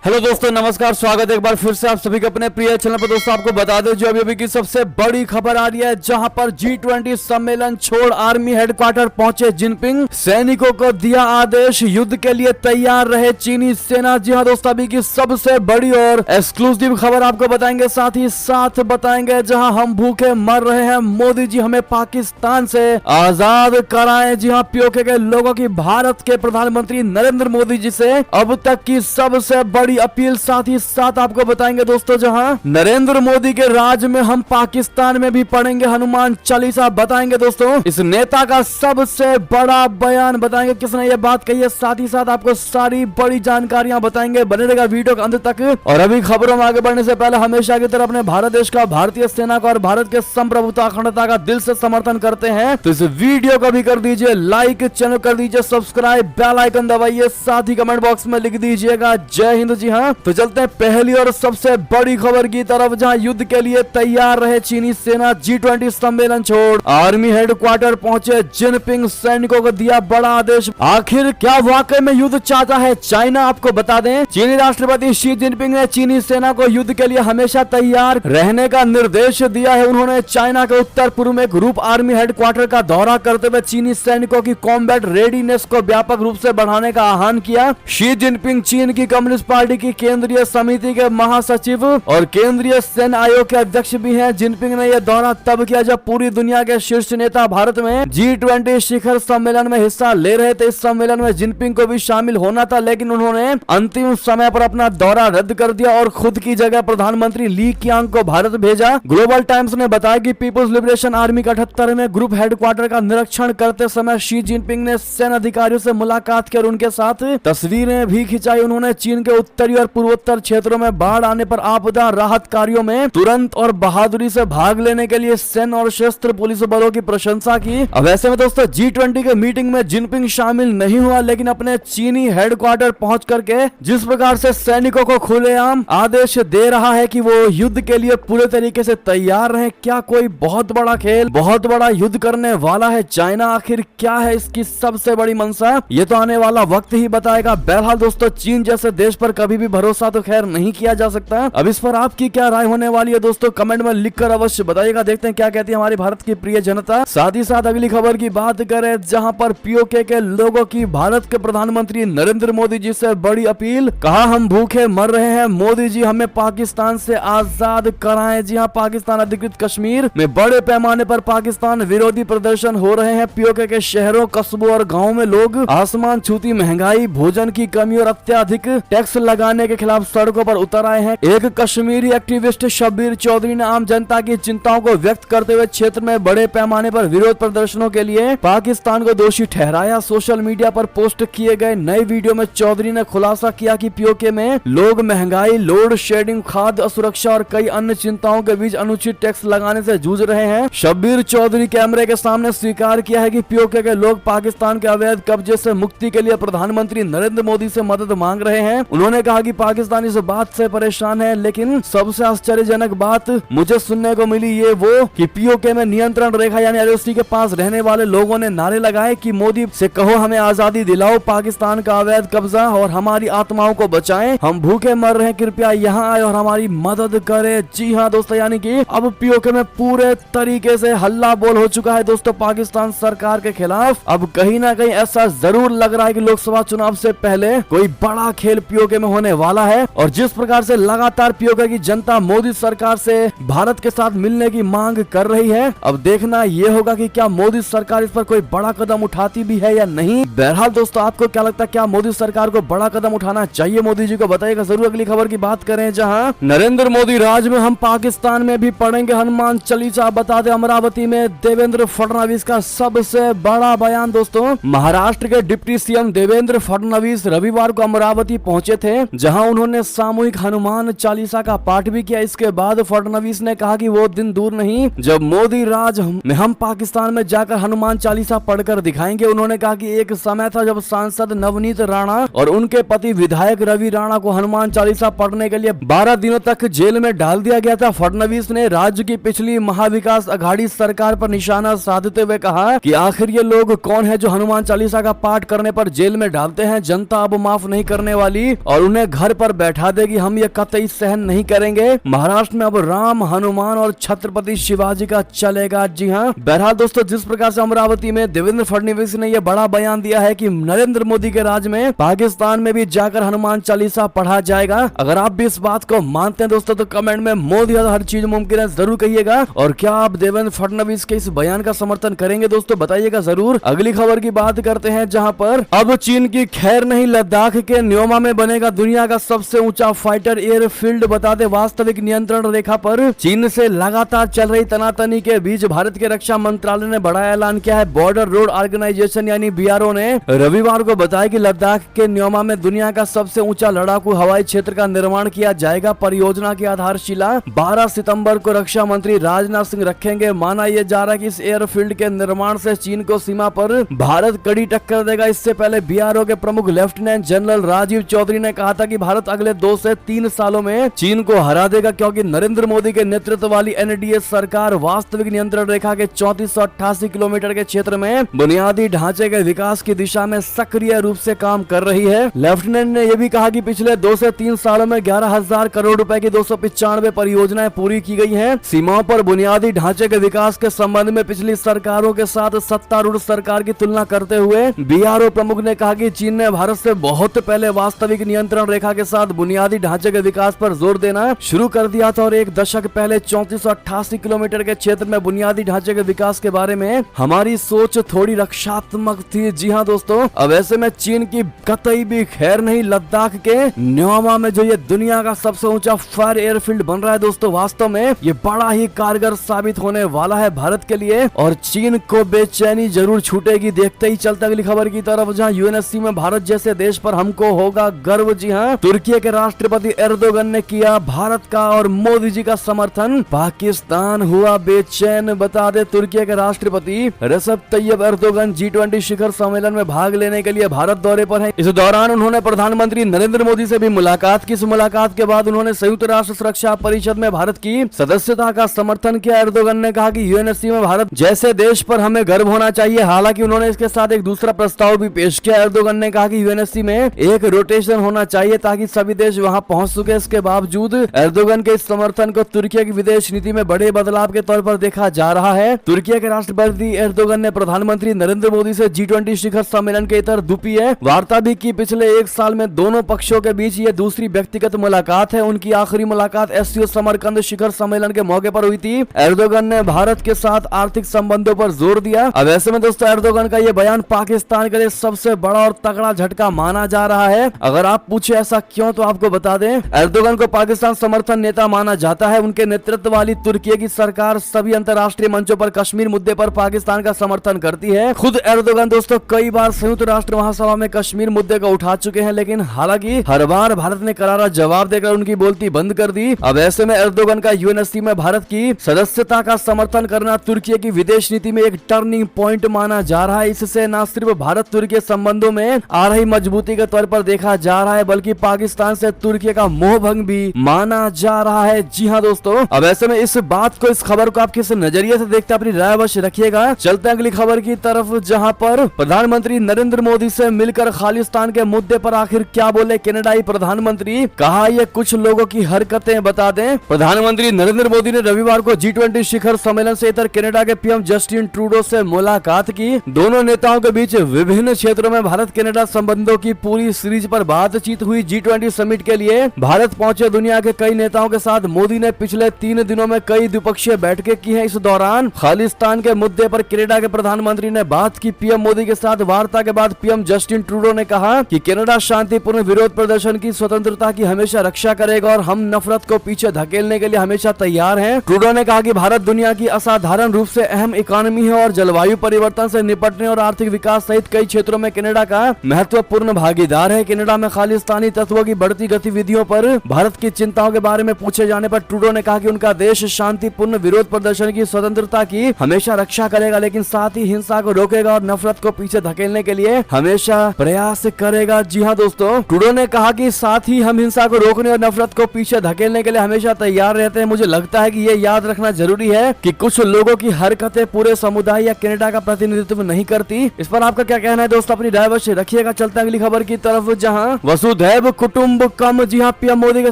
Hello दोस्तों, नमस्कार। स्वागत है एक बार फिर से आप सभी के अपने प्रिय चैनल पर। दोस्तों आपको बता दें जो अभी की सबसे बड़ी खबर आ रही है, जहां पर G20 सम्मेलन छोड़ आर्मी हेडक्वार्टर पहुंचे जिनपिंग, सैनिकों को दिया आदेश, युद्ध के लिए तैयार रहे चीनी सेना। जी हां दोस्तों, अभी की सबसे बड़ी और एक्सक्लूसिव खबर आपको बताएंगे, साथ ही साथ बताएंगे जहां हम भूखे मर रहे हैं, मोदी जी हमें पाकिस्तान से आजाद कराएं। जी हां, पीओके के लोगों की भारत के प्रधानमंत्री नरेंद्र मोदी जी से अब तक की सबसे बड़ी अपील। साथ ही साथ आपको बताएंगे दोस्तों, जहां नरेंद्र मोदी के राज में हम पाकिस्तान में भी पढ़ेंगे हनुमान चालीसा। बताएंगे दोस्तों इस नेता का सबसे बड़ा बयान, बताएंगे किसने ये बात कही है। साथ ही साथ आपको सारी बड़ी जानकारियां बताएंगे, बने रहेगा वीडियो के अंत तक। और अभी खबरों में आगे बढ़ने से पहले हमेशा की तरह अपने भारत देश का, भारतीय सेना का और भारत के संप्रभुता अखंडता का दिल से समर्थन करते हैं तो इस वीडियो को भी कर दीजिए लाइक, चैनल कर दीजिए सब्सक्राइब, बेल आइकन दबाइए, साथ ही कमेंट बॉक्स में लिख दीजिएगा जय हिंद। जी हाँ, तो चलते हैं पहली और सबसे बड़ी खबर की तरफ, जहां युद्ध के लिए तैयार रहे चीनी सेना, G20 सम्मेलन छोड़ आर्मी हेडक्वार्टर पहुंचे जिनपिंग, सैनिकों को दिया बड़ा आदेश। आखिर क्या वाकई में युद्ध चाहता है चाइना? आपको बता दें, चीनी राष्ट्रपति शी जिनपिंग ने चीनी सेना को युद्ध के लिए हमेशा तैयार रहने का निर्देश दिया है। उन्होंने चाइना के उत्तर पूर्व में ग्रुप आर्मी हेडक्वार्टर का दौरा करते हुए चीनी सैनिकों की कॉम्बैट रेडीनेस को व्यापक रूप से बढ़ाने का आह्वान किया। शी जिनपिंग चीन की कम्युनिस्ट पार्टी की केंद्रीय समिति के महासचिव और केंद्रीय सैन्य आयोग के अध्यक्ष भी हैं। जिनपिंग ने यह दौरा तब किया जब पूरी दुनिया के शीर्ष नेता भारत में G20 शिखर सम्मेलन में हिस्सा ले रहे थे। इस सम्मेलन में जिनपिंग को भी शामिल होना था, लेकिन उन्होंने अंतिम समय पर अपना दौरा रद्द कर दिया और खुद की जगह प्रधानमंत्री ली कियांग को भारत भेजा। ग्लोबल टाइम्स ने बताया कि पीपुल्स लिबरेशन आर्मी का 78वें ग्रुप हेडक्वार्टर का निरीक्षण करते समय शी जिनपिंग ने सैन्य अधिकारियों से मुलाकात की और उनके साथ तस्वीरें भी खिंचाई। उन्होंने चीन के उत्तरी और पूर्वोत्तर क्षेत्रों में बाढ़ आने पर आपदा राहत कार्यों में तुरंत और बहादुरी से भाग लेने के लिए सैन्य और सशस्त्र पुलिस बलों की प्रशंसा की। अब ऐसे में दोस्तों G20 के मीटिंग में जिनपिंग शामिल नहीं हुआ, लेकिन अपने चीनी हेडक्वार्टर पहुंच करके जिस प्रकार से सैनिकों को खुलेआम आदेश दे रहा है कि वो युद्ध के लिए पूरे तरीके से तैयार रहें। क्या कोई बहुत बड़ा खेल, बहुत बड़ा युद्ध करने वाला है चाइना? आखिर क्या है इसकी सबसे बड़ी मंशा, ये तो आने वाला वक्त ही बताएगा। बहरहाल दोस्तों, चीन जैसे देश पर कभी भी भरोसा तो खैर नहीं किया जा सकता। अब इस पर आपकी क्या राय होने वाली है दोस्तों, कमेंट में लिखकर अवश्य बताइएगा। देखते हैं क्या कहती है हमारी भारत की प्रिय जनता। साथ ही साथ अगली खबर की बात करें, जहां पर पीओके के लोगों की भारत के प्रधानमंत्री नरेंद्र मोदी जी से बड़ी अपील। कहा हम भूखे मर रहे हैं, मोदी जी हमें पाकिस्तान से आजाद कराएं। जी हाँ, पाकिस्तान अधिकृत कश्मीर में बड़े पैमाने पर पाकिस्तान विरोधी प्रदर्शन हो रहे हैं। पीओके के शहरों, कस्बों और गाँव में लोग आसमान छूती महंगाई, भोजन की कमी और अत्याधिक टैक्स लगाने के खिलाफ सड़कों पर उतर आए हैं। एक कश्मीरी एक्टिविस्ट शब्बीर चौधरी ने आम जनता की चिंताओं को व्यक्त करते हुए क्षेत्र में बड़े पैमाने पर विरोध प्रदर्शनों के लिए पाकिस्तान को दोषी ठहराया। सोशल मीडिया पर पोस्ट किए गए नए वीडियो में चौधरी ने खुलासा किया कि पीओके में लोग महंगाई, लोड शेडिंग, खाद्य असुरक्षा और कई अन्य चिंताओं के बीच अनुचित टैक्स लगाने से जूझ रहे हैं। शब्बीर चौधरी कैमरे के सामने स्वीकार किया है कि पीओके के लोग पाकिस्तान के अवैध कब्जे से मुक्ति के लिए प्रधानमंत्री नरेंद्र मोदी से मदद मांग रहे हैं। उन्होंने कहा कि पाकिस्तान इस बात से परेशान है, लेकिन सबसे आश्चर्यजनक बात मुझे सुनने को मिली ये वो कि पीओके में नियंत्रण रेखा यानी एलओसी के पास रहने वाले लोगों ने नारे लगाए कि मोदी से कहो हमें आजादी दिलाओ, पाकिस्तान का अवैध कब्जा और हमारी आत्माओं को बचाएं, हम भूखे मर रहे हैं, कृपया यहाँ आए और हमारी मदद करें। जी हाँ दोस्तों, यानी कि अब पीओके में पूरे तरीके से हल्ला बोल हो चुका है दोस्तों पाकिस्तान सरकार के खिलाफ। अब कहीं ना कहीं ऐसा जरूर लग रहा है कि लोकसभा चुनाव से पहले कोई बड़ा खेल पीओके में होने वाला है। और जिस प्रकार से लगातार पीओके की जनता मोदी सरकार से भारत के साथ मिलने की मांग कर रही है, अब देखना यह होगा कि क्या मोदी सरकार इस पर कोई बड़ा कदम उठाती भी है या नहीं। बहरहाल दोस्तों, आपको क्या लगता है, क्या मोदी सरकार को बड़ा कदम उठाना चाहिए? मोदी जी को बताइएगा जरूर। अगली खबर की बात करें, जहां नरेंद्र मोदी राज में हम पाकिस्तान में भी पढ़ेंगे हनुमान चालीसा। बता दें, अमरावती में देवेंद्र फडणवीस का सबसे बड़ा बयान। दोस्तों, महाराष्ट्र के डिप्टी सीएम देवेंद्र फडणवीस रविवार को अमरावती पहुंचे थे, जहां उन्होंने सामूहिक हनुमान चालीसा का पाठ भी किया। इसके बाद फडणवीस ने कहा कि वो दिन दूर नहीं जब मोदी राज में हम पाकिस्तान में जाकर हनुमान चालीसा पढ़कर दिखाएंगे। उन्होंने कहा कि एक समय था जब सांसद नवनीत राणा और उनके पति विधायक रवि राणा को हनुमान चालीसा पढ़ने के लिए 12 दिनों तक जेल में डाल दिया गया था। फडणवीस ने राज्य की पिछली महाविकास अघाड़ी सरकार पर निशाना साधते हुए कहा कि आखिर ये लोग कौन है जो हनुमान चालीसा का पाठ करने पर जेल में डालते हैं। जनता अब माफ नहीं करने वाली और उन्हें घर पर बैठा देगी, हम ये कतई सहन नहीं करेंगे। महाराष्ट्र में अब राम, हनुमान और छत्रपति शिवाजी का चलेगा। जी हाँ, बहरहाल दोस्तों, जिस प्रकार से अमरावती में देवेंद्र फडणवीस ने यह बड़ा बयान दिया है कि नरेंद्र मोदी के राज में पाकिस्तान में भी जाकर हनुमान चालीसा पढ़ा जाएगा। अगर आप भी इस बात को मानते हैं दोस्तों तो कमेंट में मोदी हर चीज मुमकिन है जरूर कहिएगा। और क्या आप देवेंद्र फडणवीस के इस बयान का समर्थन करेंगे दोस्तों, बताइएगा जरूर। अगली खबर की बात करते हैं, जहां पर अब चीन की खैर नहीं, लद्दाख के न्योमा में बनेगा दुनिया का सबसे ऊंचा फाइटर एयरफील्ड। बता दें, वास्तविक नियंत्रण रेखा पर चीन से लगातार चल रही तनातनी के बीच भारत के रक्षा मंत्रालय ने बड़ा ऐलान किया है। बॉर्डर रोड ऑर्गेनाइजेशन यानी बीआरओ ने रविवार को बताया कि लद्दाख के न्योमा में दुनिया का सबसे ऊंचा लड़ाकू हवाई क्षेत्र का निर्माण किया जाएगा। परियोजना की आधारशिला 12 सितंबर को रक्षा मंत्री राजनाथ सिंह रखेंगे। माना यह जा रहा है कि इस एयरफील्ड के निर्माण से चीन को सीमा पर भारत कड़ी टक्कर देगा। इससे पहले बीआरओ के प्रमुख लेफ्टिनेंट जनरल राजीव चौधरी ने कहा था कि भारत अगले 2 से 3 सालों में चीन को हरा देगा, क्योंकि नरेंद्र मोदी के नेतृत्व वाली एनडीए सरकार वास्तविक नियंत्रण रेखा के 3488 किलोमीटर के क्षेत्र में बुनियादी ढांचे के विकास की दिशा में सक्रिय रूप से काम कर रही है। लेफ्टिनेंट ने यह भी कहा कि पिछले 2 से 3 सालों में 11,000 करोड़ रुपए की 295 परियोजनाएं पूरी की गई हैं। सीमाओं पर बुनियादी ढांचे के विकास के संबंध में पिछली सरकारों के साथ सत्तारूढ़ सरकार की तुलना करते हुए बीआरओ प्रमुख ने कहा कि चीन ने भारत से बहुत पहले वास्तविक नियंत्रण रेखा के साथ बुनियादी ढांचे के विकास पर जोर देना शुरू कर दिया था और एक दशक पहले 3488 किलोमीटर के क्षेत्र में बुनियादी ढांचे के विकास के बारे में हमारी सोच थोड़ी रक्षात्मक थी। जी हाँ दोस्तों, अब ऐसे में चीन की कतई भी खैर नहीं। लद्दाख के न्योमा में जो ये दुनिया का सबसे ऊंचा फायर एयरफील्ड बन रहा है दोस्तों, वास्तव में ये बड़ा ही कारगर साबित होने वाला है भारत के लिए और चीन को बेचैनी जरूर छूटेगी। देखते ही चलते अगली खबर की तरफ, जहां यूएनएससी में भारत जैसे देश पर हमको होगा गर्व। जी हाँ, तुर्की के राष्ट्रपति एर्दोगन ने किया भारत का और मोदी जी का समर्थन, पाकिस्तान हुआ बेचैन। बता दे, तुर्की के राष्ट्रपति रेसेप तैयब एर्दोगन G20 शिखर सम्मेलन में भाग लेने के लिए भारत दौरे पर हैं। इस दौरान उन्होंने प्रधानमंत्री नरेंद्र मोदी से भी मुलाकात की। इस मुलाकात के बाद उन्होंने संयुक्त राष्ट्र सुरक्षा परिषद में भारत की सदस्यता का समर्थन किया। एर्दोगन ने कहा कि यूएनएससी में भारत जैसे देश पर हमें गर्व होना चाहिए। हालांकि उन्होंने इसके साथ एक दूसरा प्रस्ताव भी पेश किया। एर्दोगन ने कहा कि यूएनएससी में एक रोटेशन होना चाहिए ताकि सभी देश वहां पहुंच सके। इसके बावजूद एर्दोगन के इस समर्थन को तुर्की की विदेश नीति में बड़े बदलाव के तौर पर देखा जा रहा है। तुर्की के राष्ट्रपति एर्दोगन ने प्रधानमंत्री नरेंद्र मोदी से G20 शिखर सम्मेलन के इतर द्विपक्षीय वार्ता भी की। पिछले 1 साल में दोनों पक्षों के बीच ये दूसरी व्यक्तिगत मुलाकात है। उनकी आखिरी मुलाकात एससीओ समरकंद शिखर सम्मेलन के मौके पर हुई थी। एर्दोगन ने भारत के साथ आर्थिक संबंधों पर जोर दिया। अब ऐसे में दोस्तों, एर्दोगन का ये बयान पाकिस्तान के लिए सबसे बड़ा और तगड़ा झटका माना जा रहा है। अगर आप पूछे ऐसा क्यों, तो आपको बता दें, एर्दोगन को पाकिस्तान समर्थन नेता माना जाता है। उनके नेतृत्व वाली तुर्की की सरकार सभी अंतर्राष्ट्रीय मंचों पर कश्मीर मुद्दे पर पाकिस्तान का समर्थन करती है। खुद एर्दोगन दोस्तों कई बार संयुक्त राष्ट्र महासभा में कश्मीर मुद्दे को उठा चुके हैं, लेकिन हालांकि हर बार भारत ने करारा जवाब देकर उनकी बोलती बंद कर दी। अब ऐसे में एर्दोगन का यूएनएससी में भारत की सदस्यता का समर्थन करना तुर्की की विदेश नीति में एक टर्निंग पॉइंट माना जा रहा है। इससे न सिर्फ भारत तुर्की संबंधों में आ रही मजबूती के तौर पर देखा जा रहा है, बल्कि पाकिस्तान से तुर्की का मोहभंग भी माना जा रहा है। जी हाँ दोस्तों, अब ऐसे में इस बात को, इस खबर को आप किस नजरिए से देखते हैं, अपनी राय अवश्य रखिएगा। चलते हैं अगली खबर की तरफ, जहां पर प्रधानमंत्री नरेंद्र मोदी से मिलकर खालिस्तान के मुद्दे पर आखिर क्या बोले कनाडाई प्रधानमंत्री, कहा ये कुछ लोगों की हरकतें। बता दें, प्रधानमंत्री नरेंद्र मोदी ने रविवार को G20 शिखर सम्मेलन से इतर कनाडा के पीएम जस्टिन ट्रूडो से मुलाकात की। दोनों नेताओं के बीच विभिन्न क्षेत्रों में भारत कनाडा संबंधों की पूरी सीरीज पर बातचीत हुई। G20 समिट के लिए भारत पहुंचे दुनिया के कई नेताओं के साथ मोदी ने पिछले 3 दिनों में कई द्विपक्षीय बैठकें की हैं। इस दौरान खालिस्तान के मुद्दे पर कनाडा के प्रधानमंत्री ने बात की। पीएम मोदी के साथ वार्ता के बाद पीएम जस्टिन ट्रूडो ने कहा कि कनाडा शांतिपूर्ण विरोध प्रदर्शन की स्वतंत्रता की हमेशा रक्षा करेगा और हम नफरत को पीछे धकेलने के लिए हमेशा तैयार हैं। ट्रूडो ने कहा कि भारत दुनिया की असाधारण रूप से अहम इकोनॉमी है और जलवायु परिवर्तन से निपटने और आर्थिक विकास सहित कई क्षेत्रों में कनाडा का महत्वपूर्ण भागीदार है। कनाडा में खालिस्तानी तत्वों की बढ़ती गतिविधियों पर भारत की चिंताओं के बारे में पूछे जाने पर ट्रूडो ने कहा कि उनका देश शांतिपूर्ण विरोध प्रदर्शन की स्वतंत्रता की हमेशा रक्षा करेगा, लेकिन साथ ही हिंसा को रोकेगा और नफरत को पीछे धकेलने के लिए हमेशा प्रयास करेगा। जी हाँ दोस्तों, ट्रूडो ने कहा कि साथ ही हम हिंसा को रोकने और नफरत को पीछे धकेलने के लिए हमेशा तैयार रहते हैं। मुझे लगता है कि ये याद रखना जरूरी है कि कुछ लोगों की हरकतें पूरे समुदाय या कनाडा का प्रतिनिधित्व नहीं करती। इस पर आपका क्या कहना है दोस्तों, अपनी राय अवश्य रखिएगा। चलते हैं अगली खबर की तरफ, जहां वसुधैव वसुधैव कुटुंबकम। जी हाँ, पीएम मोदी के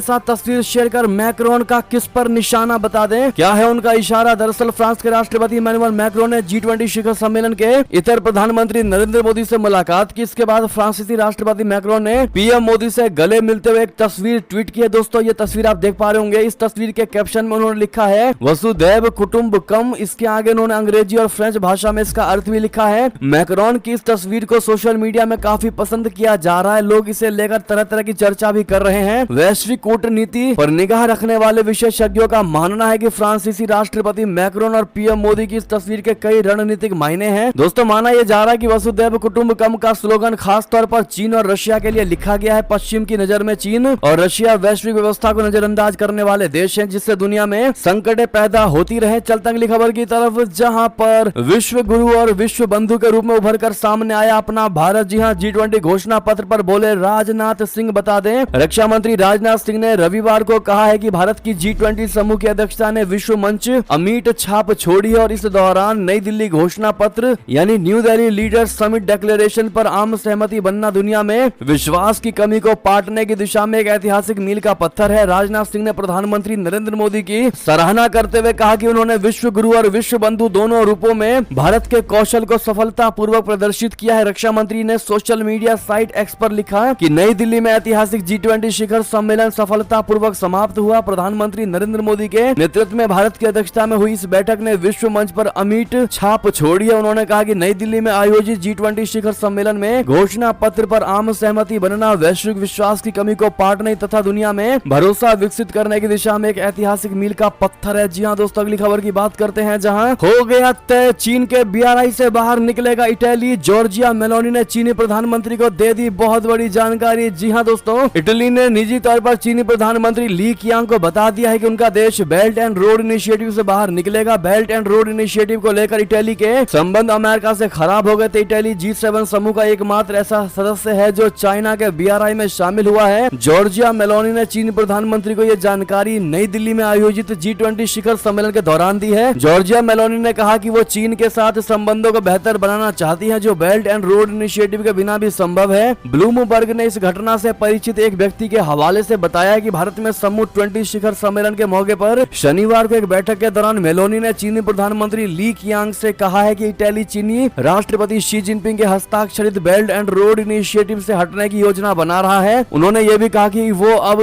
साथ तस्वीर शेयर कर मैक्रोन का किस पर निशाना, बता दें क्या है उनका इशारा। दरअसल फ्रांस के राष्ट्रपति इमैनुअल मैक्रोन ने G20 शिखर सम्मेलन के इतर प्रधानमंत्री नरेंद्र मोदी से मुलाकात की। इसके बाद फ्रांसीसी राष्ट्रपति मैक्रोन ने पीएम मोदी से गले मिलते हुए एक तस्वीर ट्वीट की है। दोस्तों ये तस्वीर आप देख पा रहे होंगे। इस तस्वीर के कैप्शन में उन्होंने लिखा है वसुधैव कुटुंबकम। इसके आगे उन्होंने अंग्रेजी और फ्रेंच भाषा में इसका अर्थ भी लिखा है। मैक्रोन की इस तस्वीर को सोशल मीडिया में काफी पसंद किया जा रहा है। लोग इसे लेकर तरह तरह की चर्चा भी कर रहे हैं। वैश्विक कूटनीति पर निगाह रखने वाले विशेषज्ञों का मानना है कि फ्रांसीसी राष्ट्रपति मैक्रोन और पीएम मोदी की इस तस्वीर के कई रणनीतिक मायने हैं। दोस्तों माना यह जा रहा है कि वसुधैव कुटुंबकम का स्लोगन खास तौर पर चीन और रशिया के लिए लिखा गया है। पश्चिम की नजर में चीन और रशिया वैश्विक व्यवस्था को नजरअंदाज करने वाले देश हैं, जिससे दुनिया में संकटें पैदा होती रहे। चलते अगली खबर की तरफ, जहां पर विश्व गुरु और विश्व बंधु के रूप में उभर कर सामने आया अपना भारत। जी हां, G20 घोषणा पत्र पर बोले राजनाथ सिंह। बता दें रक्षा मंत्री राजनाथ सिंह ने रविवार को कहा है कि भारत की G20 समूह की अध्यक्षता ने विश्व मंच अमिट छाप छोड़ी है और इस दौरान नई दिल्ली घोषणा पत्र यानी new Delhi leaders summit declaration पर आम सहमति बनना दुनिया में विश्वास की कमी को पाटने की दिशा में एक ऐतिहासिक मील का पत्थर है। राजनाथ सिंह ने प्रधानमंत्री नरेंद्र मोदी की सराहना करते हुए कहा कि उन्होंने विश्व गुरु और विश्व बंधु दोनों रूपों में भारत के कौशल को सफलता पूर्वक प्रदर्शित किया है। रक्षा मंत्री ने सोशल मीडिया साइट एक्स पर लिखा कि नई दिल्ली में ऐतिहासिक G20 शिखर सम्मेलन सफलता पूर्वक समाप्त हुआ। प्रधानमंत्री नरेंद्र मोदी के नेतृत्व में भारत की अध्यक्षता में हुई इस बैठक ने विश्व मंच पर अमिट छाप छोड़ी है। उन्होंने कहा कि नई दिल्ली में आयोजित G20 शिखर सम्मेलन में घोषणा पत्र पर आम सहमति बनना वैश्विक विश्वास की कमी को पाटने तथा दुनिया में भरोसा विकसित करने की दिशा में एक ऐतिहासिक मील का पत्थर है। जी हाँ दोस्तों, अगली खबर की बात करते हैं, जहां हो गया तय चीन के BRI से बाहर निकलेगा इटली। जॉर्जिया मेलोनी ने चीनी प्रधानमंत्री को दे दी बहुत बड़ी जानकारी। जी हाँ दोस्तों, इटली ने निजी तौर पर चीनी प्रधानमंत्री ली कियांग को बता दिया है कि उनका देश बेल्ट एंड रोड इनिशिएटिव से बाहर निकलेगा। बेल्ट एंड रोड इनिशिएटिव को लेकर इटली के संबंध अमेरिका से खराब हो गए थे। इटली G7 समूह का एकमात्र ऐसा सदस्य है जो चाइना के BRI में शामिल हुआ है। जॉर्जिया मेलोनी ने चीनी प्रधानमंत्री को यह जानकारी नई दिल्ली में आयोजित G20 शिखर सम्मेलन के दौरान दी है। जॉर्जिया मेलोनी ने कहा कि वो चीन के साथ संबंधों को बेहतर बनाना चाहती है, जो बेल्ट एंड रोड इनिशिएटिव के बिना भी संभव है। ब्लूमबर्ग ने इस घटना से परिचित एक व्यक्ति के हवाले से बताया कि भारत में समूह 20 शिखर सम्मेलन के मौके पर शनिवार को एक बैठक के दौरान मेलोनी ने चीनी प्रधानमंत्री ली कियांग से कहा है कि इटली चीनी राष्ट्रपति शी जिनपिंग के हस्ताक्षरित बेल्ट एंड रोड इनिशिएटिव से हटने की योजना बना रहा है। उन्होंने ये भी कहा कि वो अब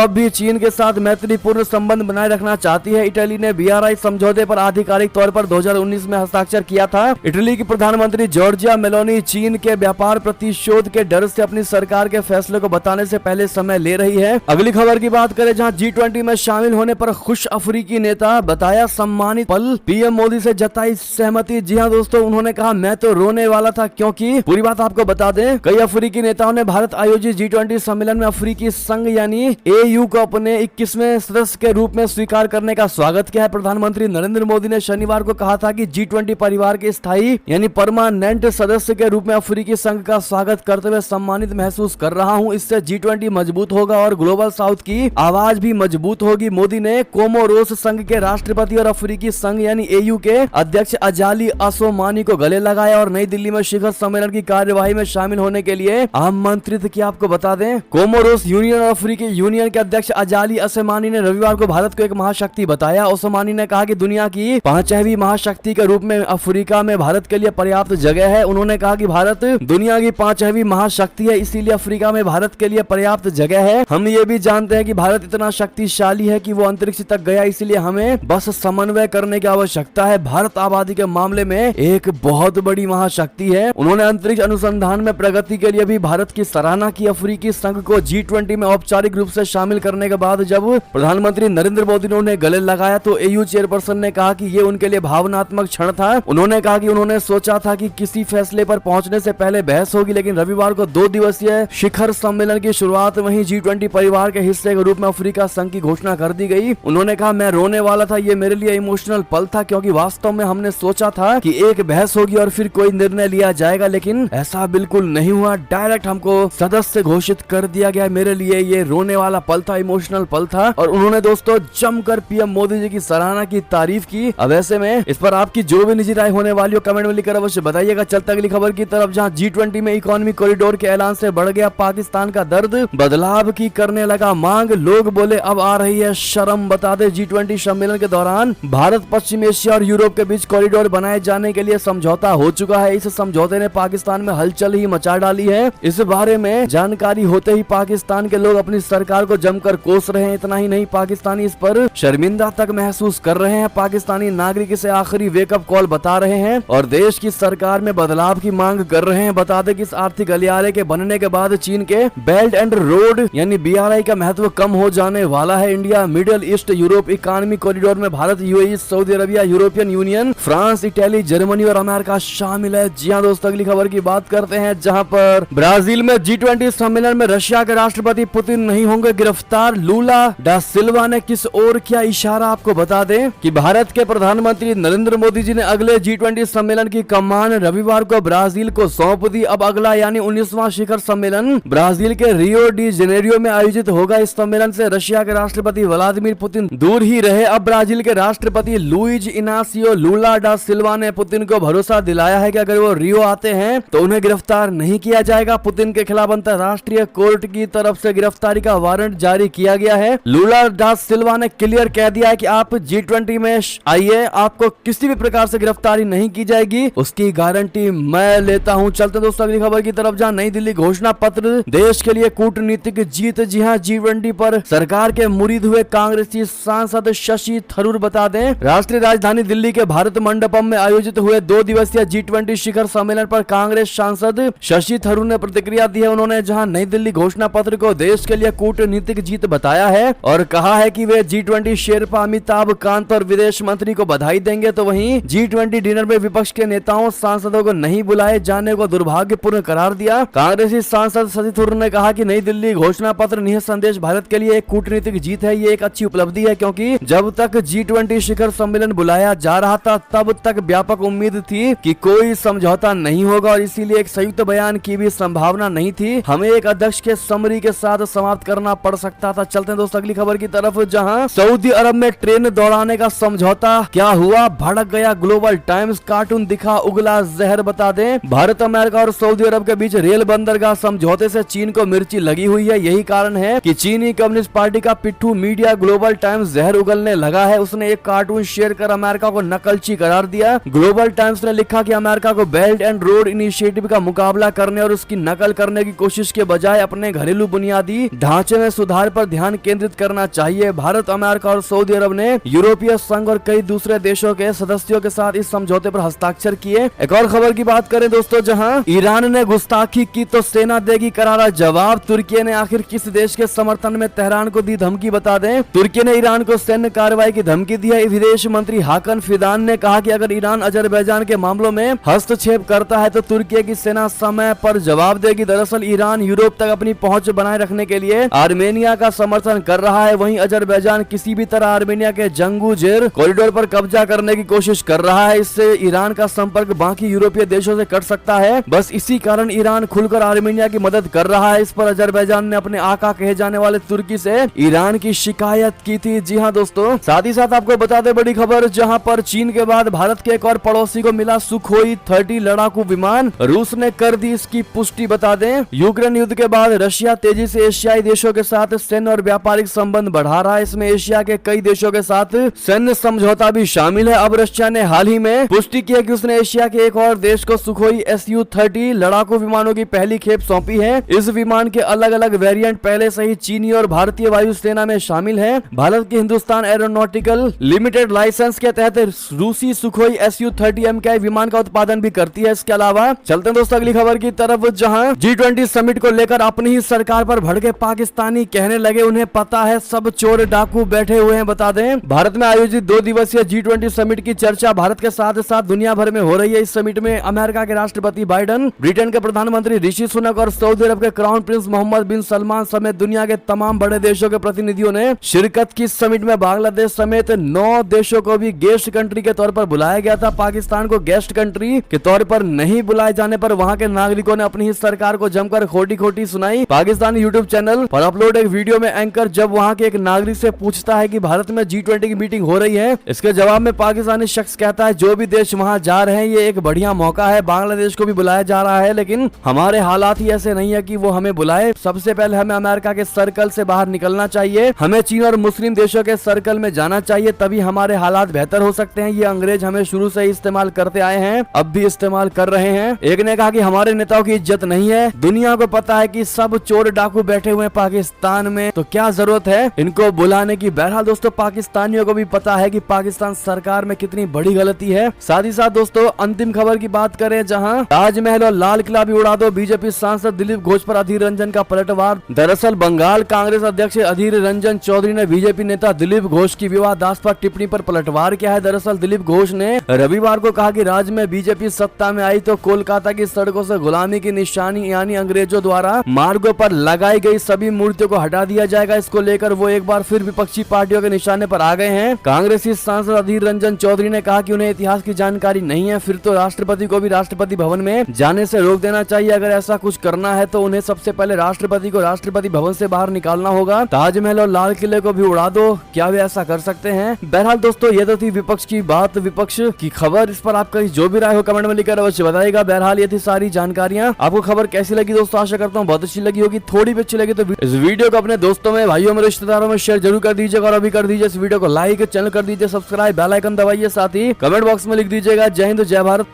भी चीन के साथ मैत्रीपूर्ण संबंध बनाए रखना चाहती है। इटली ने BRI समझौते पर आधिकारिक तौर पर 2019 में हस्ताक्षर किया था। इटली की प्रधानमंत्री जॉर्जिया मेलोनी चीन के व्यापार प्रतिशोध के डर से अपनी सरकार के फैसले को बताने से पहले समय ले रही है। अगली खबर की बात करें, जहां G20 में शामिल होने पर खुश अफ्रीकी नेता बताया सम्मानित पल, पीएम मोदी से जताई सहमति। जी हाँ दोस्तों, उन्होंने कहा मैं तो रोने वाला था, क्योंकि पूरी बात आपको बता दें कई अफ्रीकी नेताओं ने भारत आयोजित G20 सम्मेलन में अफ्रीकी संघ यानी AU को अपने 21वें सदस्य के रूप में स्वीकार करने का स्वागत किया है। प्रधानमंत्री नरेंद्र मोदी ने शनिवार को कहा था कि G20 परिवार के स्थायी यानी परमानेंट सदस्य के रूप में अफ्रीकी संघ का स्वागत करते हुए सम्मानित महसूस कर रहा हूं। इससे G20 मजबूत होगा और ग्लोबल साउथ की आवाज भी मजबूत होगी। मोदी ने कोमोरोस संघ के राष्ट्रपति और अफ्रीकी संघ यानी AU के अध्यक्ष अजाली असोमानी को गले लगाया और नई दिल्ली में शिखर सम्मेलन की कार्यवाही में शामिल होने के लिए आमंत्रित किया। आपको बता दें कोमोरोस यूनियन और अफ्रीकी यूनियन के अध्यक्ष अजाली असोमानी ने रविवार को भारत को एक महाशक्ति बताया। ओसमानी ने कहा कि दुनिया की 5वीं महाशक्ति के रूप में अफ्रीका में भारत के लिए पर्याप्त जगह है। उन्होंने कहा कि भारत दुनिया की 5वीं महाशक्ति है, इसीलिए अफ्रीका में भारत के लिए पर्याप्त जगह है। हम ये भी जानते हैं कि भारत इतना शक्तिशाली है कि वो अंतरिक्ष तक गया, इसलिए हमें बस समन्वय करने की आवश्यकता है। भारत आबादी के मामले में एक बहुत बड़ी महाशक्ति है। उन्होंने अंतरिक्ष अनुसंधान में प्रगति के लिए भी भारत की सराहना की। अफ्रीकी संघ को G20 में औपचारिक रूप से शामिल करने के बाद जब प्रधानमंत्री नरेंद्र मोदी ने उन्हें गले लगाया तो AU चेयरपर्सन ने कहा कि ये उनके लिए भावनात्मक क्षण था। उन्होंने कहा कि उन्होंने सोचा था कि किसी फैसले पर पहुंचने से पहले बहस होगी, लेकिन रविवार को 2 दिवसीय शिखर सम्मेलन की शुरुआत वहीं G20 परिवार के हिस्से के रूप में अफ्रीका संघ की घोषणा कर दी गई। उन्होंने कहा मैं रोने वाला था, ये मेरे लिए इमोशनल पल था, क्योंकि वास्तव में हमने सोचा था कि एक बहस होगी और फिर कोई निर्णय लिया जाएगा, लेकिन ऐसा बिल्कुल नहीं हुआ। डायरेक्ट हमको सदस्य घोषित कर दिया गया। मेरे लिए ये रोने वाला पल था, इमोशनल पल था। और उन्होंने दोस्तों जमकर पीएम मोदी जी की सराहना की, तारीफ की। अब ऐसे में इस पर आपकी जो भी निजी राय होने वाली हो कमेंट में लिखकर अवश्य बताइएगा। चलते अगली खबर की तरफ, जहां G20 में इकोनॉमी कॉरिडोर के ऐलान से बढ़ गया अब पाकिस्तान का दर्द, बदलाव की करने लगा मांग, लोग बोले अब आ रही है शर्म। बता दे G20 सम्मेलन के दौरान भारत, पश्चिम एशिया और यूरोप के बीच कॉरिडोर बनाए जाने के लिए समझौता हो चुका है। इस समझौते ने पाकिस्तान में हलचल ही मचा डाली है। इस बारे में जानकारी होते ही पाकिस्तान के लोग अपनी सरकार को जमकर कोस रहे हैं। इतना ही नहीं, पाकिस्तानी इस पर शर्मिंदा तक महसूस कर रहे हैं। पाकिस्तानी नागरिक इसे आखिरी वेकअप कॉल बता रहे हैं और देश की सरकार में बदलाव की मांग कर रहे हैं। बता दें कि इस आर्थिक गलियारे के बनने के बाद चीन के बेल्ट एंड रोड यानी BRI का महत्व कम हो जाने वाला है। India Middle East Europe economy corridor में Bharat, UAE, Saudi Arabia, European Union, France, Italy, Germany और अमेरिका शामिल है। जी हाँ दोस्तों, अगली खबर की बात करते हैं, जहां पर ब्राजील में G20 सम्मेलन में रशिया के राष्ट्रपति पुतिन नहीं होंगे गिरफ्तार। लूला डा सिल्वा ने किस ओर किया इशारा, आपको बता दें कि भारत के प्रधानमंत्री नरेंद्र मोदी जी ने अगले G20 सम्मेलन की कमान रविवार को ब्राजील को सौंप दी। अब अगला यानी 19वां शिखर सम्मेलन ब्राजील के रियो डी जेनेरियो में आयोजित होगा। इस सम्मेलन से रशिया के राष्ट्रपति व्लादिमीर पुतिन दूर ही रहे। अब ब्राजील के राष्ट्रपति लुइज इनासियो लूला डा सिल्वा ने पुतिन को भरोसा दिलाया है कि अगर वो रियो आते हैं तो उन्हें गिरफ्तार नहीं किया जाएगा। पुतिन के खिलाफ अंतर्राष्ट्रीय कोर्ट की तरफ से गिरफ्तारी का वारंट जारी किया गया है। लूला डा सिल्वा ने क्लियर कह दिया है कि आप G20 में आइए, आपको किसी भी प्रकार से गिरफ्तारी नहीं की जाएगी, उसकी गारंटी मैं लेता हूं। चलते दोस्तों अगली खबर की तरफ, जहां नई दिल्ली घोषणा पत्र देश के लिए कूटनीतिक जीत। जी हां, G20 पर सरकार के मुरीद हुए कांग्रेसी सांसद शशि थरूर। बता दें, राष्ट्रीय राजधानी दिल्ली के भारत मंडपम में आयोजित हुए 2 दिवसीय G20 शिखर सम्मेलन पर कांग्रेस सांसद शशि थरूर ने प्रतिक्रिया दी है। उन्होंने जहां नई दिल्ली घोषणा पत्र को देश के लिए कूटनीतिक जीत बताया है और कहा है कि वे G20 शेरपा अमिताभ कांत और विदेश मंत्री को बधाई देंगे, तो वहीं G20 डिनर में विपक्ष के नेताओं सांसदों को नहीं बुलाए जाने को दुर्भाग्यपूर्ण करार दिया। कांग्रेसी सांसद शशि थरूर ने कहा कि नई दिल्ली घोषणा पत्र निःसंदेह भारत के लिए एक कूटनीतिक जीत है। ये एक अच्छी उपलब्धि है क्योंकि जब तक G20 शिखर सम्मेलन बुलाया जा रहा था तब तक व्यापक उम्मीद थी कि कोई समझौता नहीं होगा और इसीलिए एक संयुक्त बयान की भी संभावना नहीं थी। हमें एक अध्यक्ष के समरी के साथ समाप्त करना पड़ सकता था। चलते हैं दोस्तों अगली खबर की तरफ, जहां सऊदी अरब में ट्रेन दौड़ाने का समझौता क्या हुआ, भड़क गया ग्लोबल टाइम्स, कार्टून दिखा उगला जहर। बता दें, भारत, अमेरिका और सऊदी अरब के बीच रेल बंदरगाह समझौते से चीन को मिर्ची लगी हुई है। यही कारण है कि चीनी कम्युनिस्ट पार्टी का पिट्ठू मीडिया ग्लोबल टाइम्स जहर उगलने लगा है। उसने एक कार्टून शेयर कर अमेरिका को नकलची करार दिया। ग्लोबल टाइम्स ने लिखा कि अमेरिका को बेल्ट एंड रोड इनिशिएटिव का मुकाबला करने और उसकी नकल करने की कोशिश के बजाय अपने घरेलू बुनियादी ढांचे में सुधार पर ध्यान केंद्रित करना चाहिए। भारत, अमेरिका और सऊदी अरब ने यूरोपीय संघ और कई दूसरे देशों के सदस्यों के साथ इस समझौते पर हस्ताक्षर किए। एक और खबर की बात करें दोस्तों, जहां ईरान ने गुस्ताखी की तो सेना देगी करारा जवाब। तुर्की ने आखिर किस देश के समर्थन में तेहरान को दी धमकी, बता दें, तुर्की ने ईरान को सैन्य कार्रवाई की धमकी दी है। विदेश मंत्री हाकन फिदान ने कहा कि अगर ईरान अजरबैजान के मामलों में हस्तक्षेप करता है तो तुर्की की सेना समय पर जवाब देगी। दरअसल ईरान यूरोप तक अपनी पहुंच बनाए रखने के लिए आर्मेनिया का समर्थन कर रहा है। वहीं अजरबैजान किसी भी तरह आर्मेनिया के जंगुजेर कॉरिडोर पर कब्जा करने की कोशिश कर रहा है। इससे ईरान का संपर्क बाकी यूरोपीय देशों से कट सकता है। बस इसी कारण ईरान खुलकर आर्मेनिया की मदद कर रहा है। इस पर अजरबैजान ने अपने आका कहे जाने वाले तुर्की से ईरान की शिकायत की थी। जी हाँ दोस्तों, साथ ही साथ आपको बता दें बड़ी खबर, जहां पर चीन के बाद भारत के एक और पड़ोसी को मिला सुखोई 30 लड़ाकू विमान। रूस ने कर दी इसकी पुष्टि। बता दें, यूक्रेन युद्ध के बाद रशिया तेजी से एशियाई देशों के साथ सैन्य और व्यापारिक संबंध बढ़ा रहा है। इसमें एशिया के कई देशों के साथ सैन्य समझौता भी शामिल है। अब रशिया ने हाल ही में पुष्टि की है कि उसने एशिया के एक और देश को सुखोई Su-30 लड़ाकू विमानों की पहली खेप सौंपी है। इस विमान के अलग अलग वेरिएंट पहले से ही चीनी और भारतीय वायुसेना में शामिल है। भारत की हिंदुस्तान एरोनॉटिकल लिमिटेड लाइसेंस के तहत रूसी सुखोई Su-30 MKI विमान का उत्पादन भी करती है। इसके अलावा चलते हैं दोस्तों अगली खबर की तरफ, जहां G20 समिट को लेकर अपनी ही सरकार पर भड़के पाकिस्तानी कहने लगे उन्हें पता है सब चोर डाकू बैठे हुए हैं। बता दें, भारत में आयोजित 2 दिवसीय G20 समिट की चर्चा भारत के साथ साथ दुनिया भर में हो रही है। इस समिट में अमेरिका के राष्ट्रपति बाइडन, ब्रिटेन के प्रधानमंत्री ऋषि सुनक और सऊदी अरब के क्राउन प्रिंस मोहम्मद बिन सलमान समेत दुनिया के तमाम बड़े देशों के प्रतिनिधियों ने शिरकत की। समिट में बांग्लादेश समेत 9 देशों को भी गेस्ट कंट्री के तौर पर बुलाया गया था। पाकिस्तान को गेस्ट कंट्री के तौर पर नहीं बुलाए जाने पर वहां के नागरिकों ने अपनी ही सरकार को जमकर खोटी सुनाई। पाकिस्तानी यूट्यूब चैनल पर अपलोड एक वीडियो में एंकर जब वहां के एक नागरिक से पूछता है कि भारत में G20 की मीटिंग हो रही है, इसके जवाब में पाकिस्तानी शख्स कहता है जो भी देश वहां जा रहे हैं ये एक बढ़िया मौका है, बांग्लादेश को भी बुलाया जा रहा है लेकिन हमारे हालात ही ऐसे नहीं है कि वो हमें बुलाए। सबसे पहले हमें अमेरिका के सर्कल से बाहर निकलना चाहिए, हमें चीन और मुस्लिम देशों के सर्कल में जाना चाहिए, तभी हमारे हालात बेहतर हो सकते हैं। ये अंग्रेज हमें शुरू से ही इस्तेमाल करते आए हैं, अब भी इस्तेमाल कर रहे हैं। एक ने कहा कि हमारे नेताओं की इज्जत नहीं है, दुनिया को पता है कि सब चोर डाकू बैठे हुए हैं पाकिस्तान में, तो क्या जरूरत है इनको बुलाने की। बहरहाल दोस्तों, पाकिस्तानियों को भी पता है कि पाकिस्तान सरकार में कितनी बड़ी गलती है। साथ ही साथ दोस्तों, अंतिम खबर की बात करें, जहां ताजमहल और लाल किला भी उड़ा दो, बीजेपी सांसद दिलीप घोष पर अधीर रंजन का पलटवार। दरअसल बंगाल कांग्रेस अध्यक्ष अधीर रंजन चौधरी ने बीजेपी नेता दिलीप घोष की विवादास्पद टिप्पणी पर पलटवार किया है। दरअसल दिलीप घोष ने रविवार को कहा कि राज्य में बीजेपी सत्ता में आई तो कोलकाता की सड़कों से गुलामी की निशानी यानी अंग्रेजों द्वारा मार्गों पर लगाई गई सभी मूर्तियों को हटा दिया जाएगा। इसको लेकर वो एक बार फिर विपक्षी पार्टियों के निशाने पर आ गए हैं। कांग्रेसी सांसद अधीर रंजन चौधरी ने कहा कि उन्हें इतिहास की जानकारी नहीं है, फिर तो राष्ट्रपति को भी राष्ट्रपति भवन में जाने से रोक देना चाहिए। अगर ऐसा कुछ करना है तो उन्हें सबसे पहले राष्ट्रपति को राष्ट्रपति भवन से बाहर निकालना होगा। ताजमहल और लाल किले को भी उड़ा दो, क्या वे ऐसा कर सकते हैं? बहरहाल दोस्तों, ये तो थी विपक्ष की बात, विपक्ष की खबर। इस पर आपका जो भी राय हो कमेंट में लिखकर अवश्य बताइएगा। बहरहाल ये थी सारी जानकारियां। आपको खबर कैसी लगी दोस्तों? आशा करता हूँ बहुत अच्छी लगी होगी। थोड़ी भी अच्छी लगी तो इस वीडियो को अपने दोस्तों में, भाइयों में, रिश्तेदारों में शेयर जरूर कर दीजिएगा और अभी कर दीजिए इस वीडियो को लाइक, चैनल कर दीजिए सब्सक्राइब, बेल आइकन दबाइए, साथ ही कमेंट बॉक्स में लिख दीजिएगा जय हिंद जय भारत।